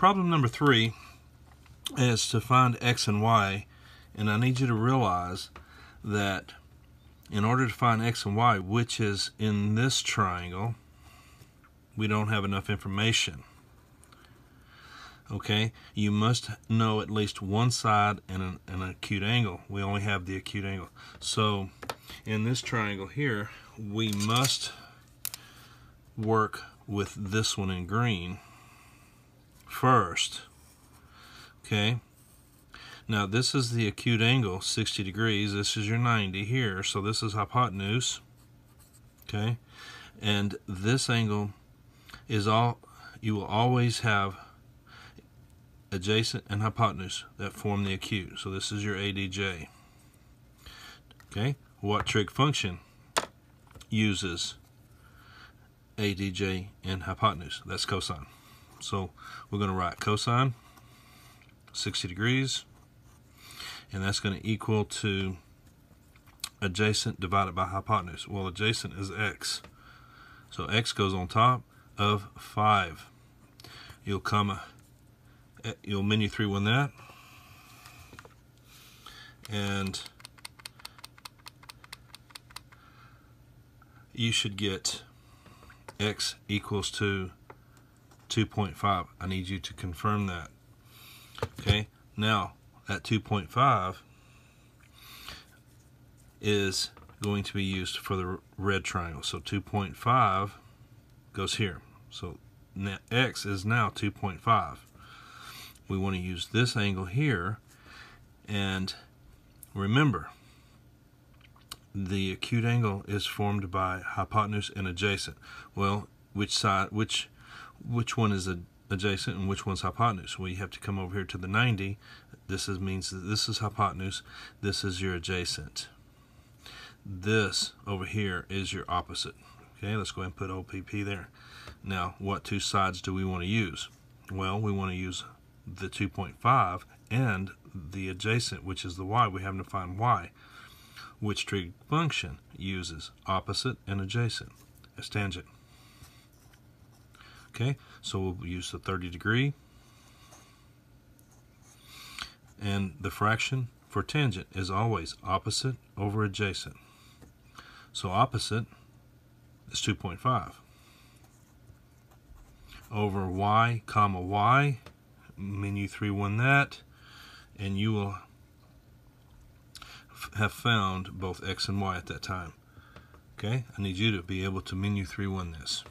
Problem number 3 is to find x and y, and I need you to realize that in order to find x and y, which is in this triangle, we don't have enough information. Okay, you must know at least one side and an acute angle. We only have the acute angle. So in this triangle here, we must work with this one in green first. Okay, now this is the acute angle, 60 degrees. This is your 90 here, so this is hypotenuse. Okay, and this angle is you will always have adjacent and hypotenuse that form the acute. So this is your ADJ. Okay, what trig function uses ADJ and hypotenuse? That's cosine. So we're going to write cosine 60 degrees, and that's going to equal to adjacent divided by hypotenuse. Well, adjacent is x, so x goes on top of 5. You'll menu 3-1 that, and you should get x equals to 2.5. I need you to confirm that. Okay, now that 2.5 is going to be used for the red triangle. So 2.5 goes here. So x is now 2.5. We want to use this angle here, and remember, the acute angle is formed by hypotenuse and adjacent. Well, which one is adjacent and which one's hypotenuse? Well, you have to come over here to the 90. Means that this is hypotenuse, this is your adjacent. This over here is your opposite. Okay, let's go ahead and put OPP there. Now, what two sides do we want to use? Well, we want to use the 2.5 and the adjacent, which is the y. We have to find y. Which trig function uses opposite and adjacent as tangent? Okay, so we'll use the 30 degree, and the fraction for tangent is always opposite over adjacent. So opposite is 2.5 over y comma y. Menu 3-1 that, and you will have found both x and y at that time. Okay, I need you to be able to menu 3-1 this.